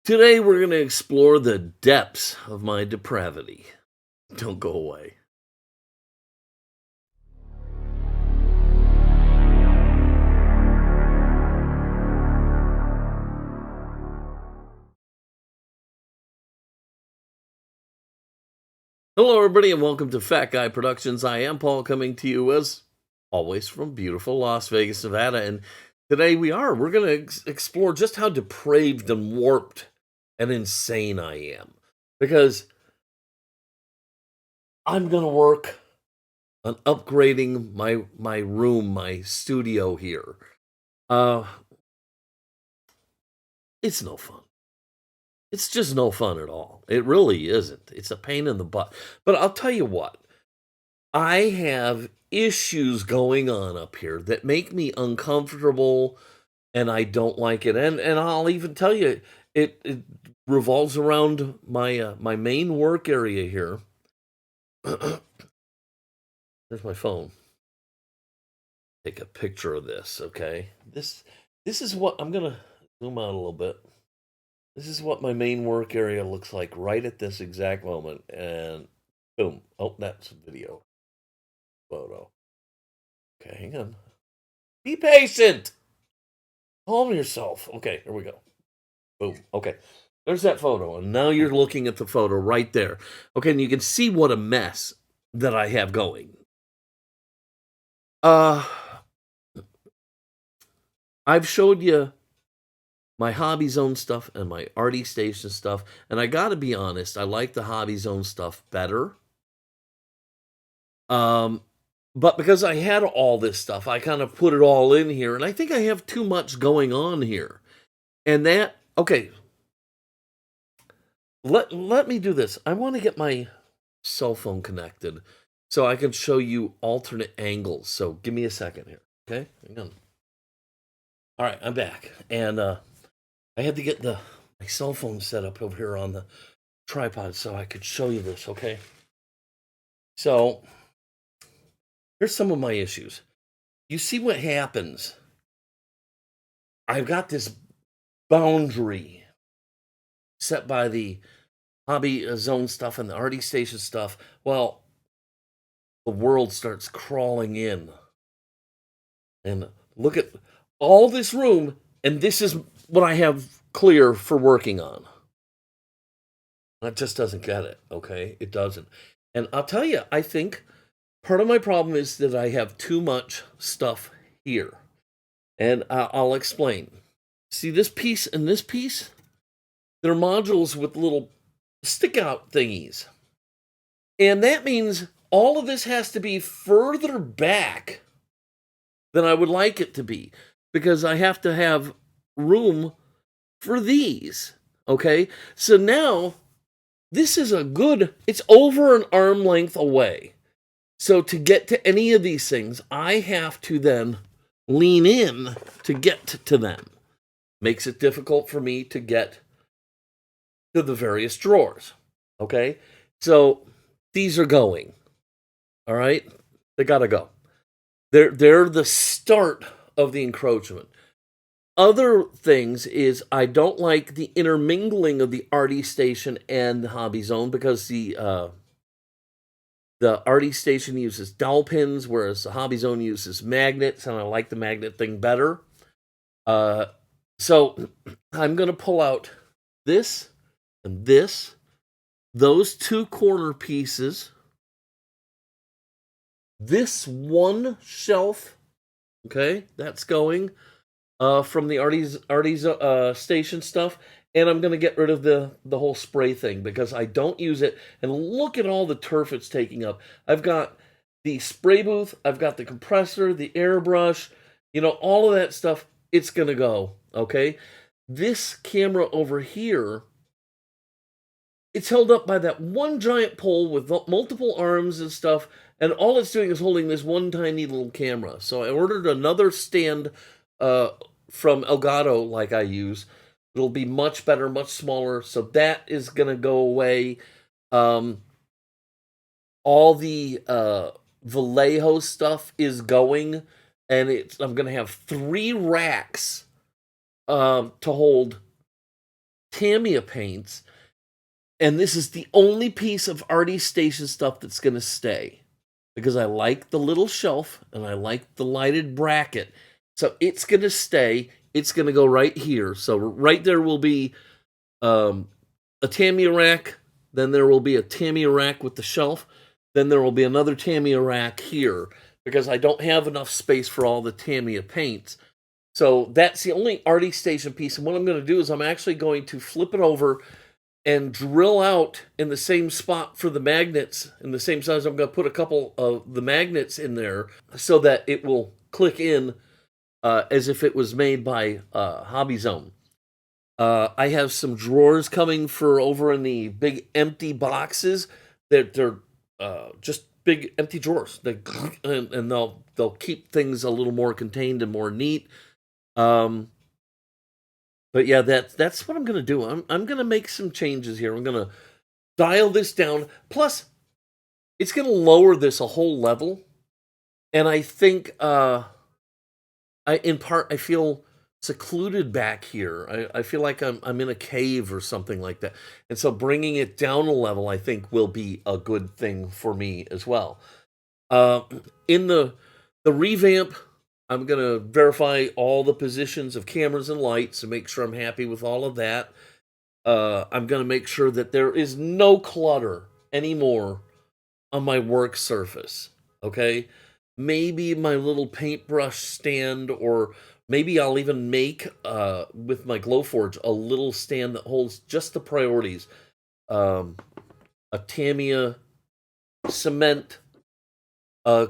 Today we're going to explore the depths of my depravity. Don't go away. Hello, everybody, and welcome to Fat Guy Productions. I am Paul, coming to you as always from beautiful Las Vegas, Nevada. And today we're going to explore just how depraved and warped and insane I am. Because I'm going to work on upgrading my room, my studio here. It's no fun. It's just no fun at all. It really isn't. It's a pain in the butt. But I'll tell you what, I have issues going on up here that make me uncomfortable, and I don't like it. And I'll even tell you, it revolves around my main work area here. There's my phone. Take a picture of this, okay? This is what I'm gonna zoom out a little bit. This is what my main work area looks like right at this exact moment. And boom. Oh, that's a video. Photo. Okay, hang on. Be patient. Calm yourself. Okay, here we go. Boom. Okay. There's that photo. And now you're looking at the photo right there. Okay, and you can see what a mess that I have going. I've showed you my Hobby Zone stuff and my Arty Station stuff, and I gotta be honest, I like the Hobby Zone stuff better. But because I had all this stuff, I kind of put it all in here, and I think I have too much going on here. And okay, let me do this. I want to get my cell phone connected so I can show you alternate angles. So give me a second here, okay? Hang on. All right, I'm back, and I had to get my cell phone set up over here on the tripod so I could show you this, okay? So, here's some of my issues. You see what happens. I've got this boundary set by the Hobby Zone stuff and the Arty Station stuff. Well, the world starts crawling in. And look at all this room, and this is what I have clear for working on. That just doesn't get it, okay? It doesn't. And I'll tell you, I think part of my problem is that I have too much stuff here. And I'll explain. See this piece and this piece? They're modules with little stick-out thingies. And that means all of this has to be further back than I would like it to be, because I have to have room for these, okay? So now, this is it's over an arm length away. So to get to any of these things, I have to then lean in to get to them. Makes it difficult for me to get to the various drawers, okay? So these are going, all right? They gotta go. They're the start of the encroachment. Other things is I don't like the intermingling of the Arty Station and the Hobby Zone, because the Arty Station uses dowel pins, whereas the Hobby Zone uses magnets, and I like the magnet thing better. So I'm going to pull out this and this, those two corner pieces, this one shelf, okay, that's going from the Arty Station stuff, and I'm going to get rid of the whole spray thing because I don't use it. And look at all the turf it's taking up. I've got the spray booth, I've got the compressor, the airbrush, all of that stuff. It's going to go, okay? This camera over here, it's held up by that one giant pole with multiple arms and stuff, and all it's doing is holding this one tiny little camera. So I ordered another stand from Elgato, like I use. It'll be much better, much smaller, so that is going to go away. All the Vallejo stuff is going, and I'm going to have 3 racks to hold Tamiya paints, and this is the only piece of Artie Station stuff that's going to stay, because I like the little shelf and I like the lighted bracket. So it's going to stay. It's going to go right here. So right there will be a Tamiya rack. Then there will be a Tamiya rack with the shelf. Then there will be another Tamiya rack here, because I don't have enough space for all the Tamiya paints. So that's the only Artie Station piece. And what I'm going to do is I'm actually going to flip it over and drill out in the same spot for the magnets, in the same size. I'm going to put a couple of the magnets in there so that it will click in as if it was made by Hobby Zone. I have some drawers coming for over in the big empty boxes. They're just big empty drawers, and they'll keep things a little more contained and more neat. But yeah, that's what I'm gonna do. I'm gonna make some changes here. I'm gonna dial this down. Plus, it's gonna lower this a whole level, and I think I feel secluded back here. I feel like I'm in a cave or something like that. And so bringing it down a level, I think, will be a good thing for me as well. In the revamp, I'm going to verify all the positions of cameras and lights and make sure I'm happy with all of that. I'm going to make sure that there is no clutter anymore on my work surface. Okay? Maybe my little paintbrush stand, or maybe I'll even make, with my Glowforge, a little stand that holds just the priorities. A Tamiya cement, a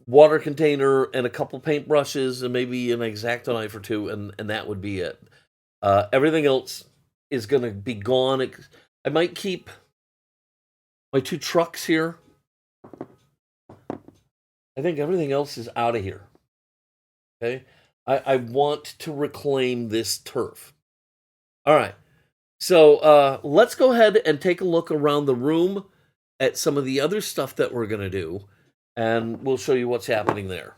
water container, and a couple paintbrushes, and maybe an X-Acto knife or two, and that would be it. Everything else is going to be gone. I might keep my 2 trucks here. I think everything else is out of here. Okay? I want to reclaim this turf. All right. So let's go ahead and take a look around the room at some of the other stuff that we're going to do, and we'll show you what's happening there.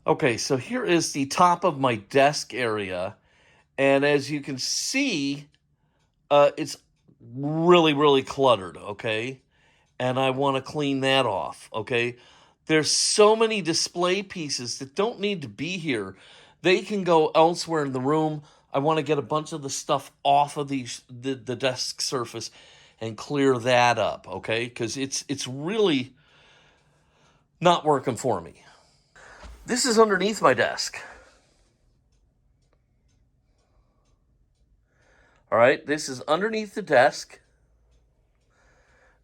Okay, so here is the top of my desk area, and as you can see, it's really, really cluttered, okay? And I want to clean that off, okay? There's so many display pieces that don't need to be here. They can go elsewhere in the room. I want to get a bunch of the stuff off of the desk surface and clear that up, okay? Because it's really not working for me. This is underneath my desk. All right, this is underneath the desk.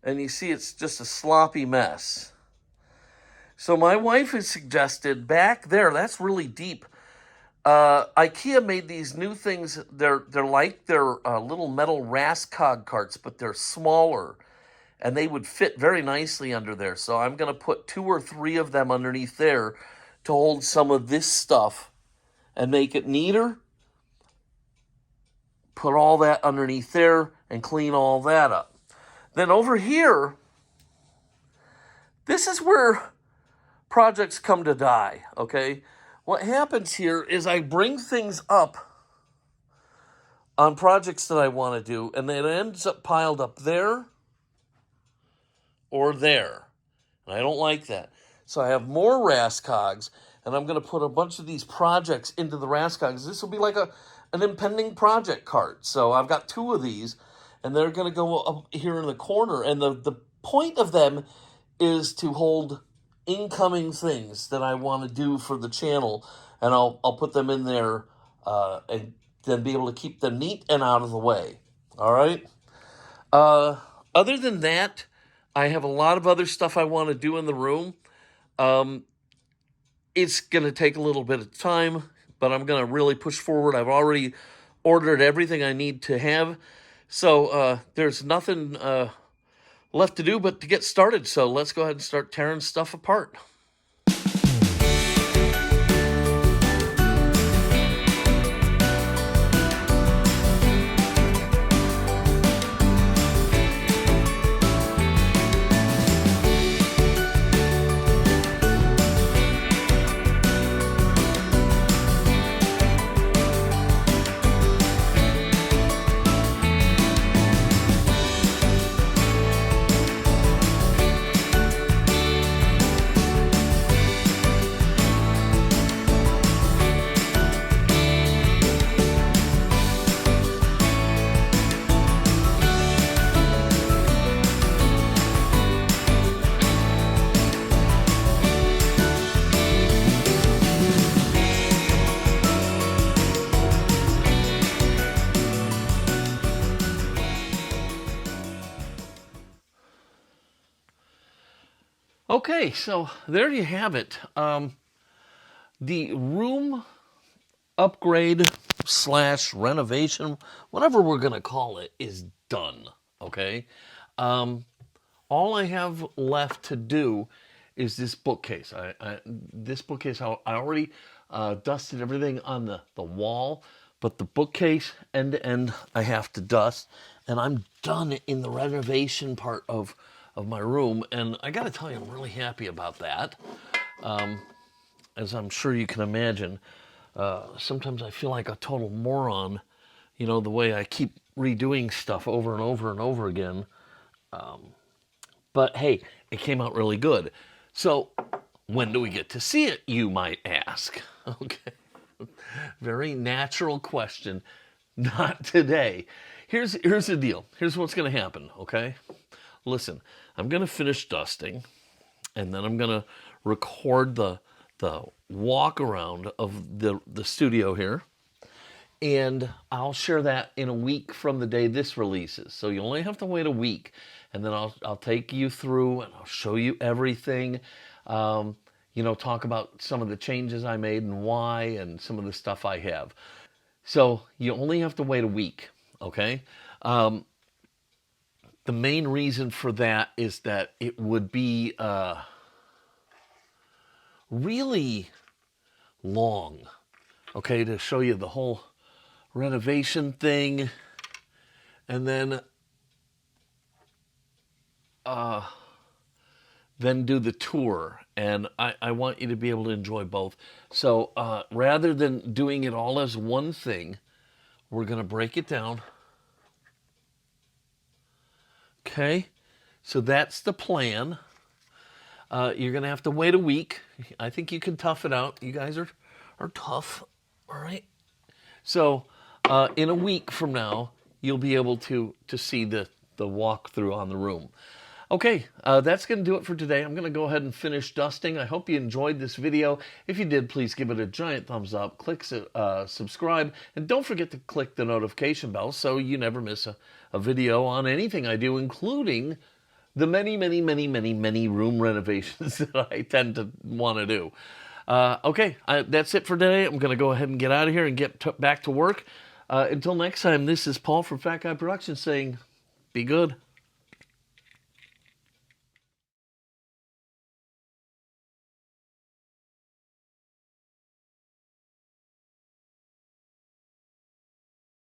And you see it's just a sloppy mess. So my wife has suggested back there, that's really deep. IKEA made these new things. They're like their little metal Raskog carts, but they're smaller, and they would fit very nicely under there. So I'm going to put 2 or 3 of them underneath there to hold some of this stuff and make it neater. Put all that underneath there and clean all that up. Then over here, this is where projects come to die, okay? What happens here is I bring things up on projects that I want to do, and then it ends up piled up there or there. And I don't like that. So I have more Raskogs, and I'm going to put a bunch of these projects into the Raskogs. This will be like an impending project cart. So I've got 2 of these, and they're going to go up here in the corner. And the point of them is to hold incoming things that I want to do for the channel, and I'll put them in there and then be able to keep them neat and out of the way. All right? Other than that, I have a lot of other stuff I want to do in the room. It's going to take a little bit of time, but I'm going to really push forward. I've already ordered everything I need to have, so there's nothing left to do but to get started. So let's go ahead and start tearing stuff apart. Okay, so there you have it. The room upgrade slash renovation, whatever we're going to call it, is done. Okay? All I have left to do is this bookcase. This bookcase, I already dusted everything on the wall, but the bookcase end to end I have to dust, and I'm done in the renovation part of my room. And I got to tell you, I'm really happy about that. As I'm sure you can imagine, sometimes I feel like a total moron, the way I keep redoing stuff over and over and over again. But hey, it came out really good. So, when do we get to see it, you might ask? Okay. Very natural question. Not today. Here's the deal. Here's what's going to happen, okay? Listen, I'm going to finish dusting, and then I'm going to record the walk around of the studio here. And I'll share that in a week from the day this releases. So you only have to wait a week, and then I'll take you through and I'll show you everything. Talk about some of the changes I made and why, and some of the stuff I have. So you only have to wait a week, okay? The main reason for that is that it would be really long, okay, to show you the whole renovation thing, and then do the tour. And I want you to be able to enjoy both. So rather than doing it all as one thing, we're going to break it down. Okay, so that's the plan. You're going to have to wait a week. I think you can tough it out. You guys are tough, all right? So in a week from now, you'll be able to see the walkthrough on the room. Okay, that's going to do it for today. I'm going to go ahead and finish dusting. I hope you enjoyed this video. If you did, please give it a giant thumbs up. Click subscribe. And don't forget to click the notification bell so you never miss a video on anything I do, including the many, many, many, many, many room renovations that I tend to want to do. Okay, that's it for today. I'm going to go ahead and get out of here and get back to work. Until next time, this is Paul from Fat Guy Productions saying, be good.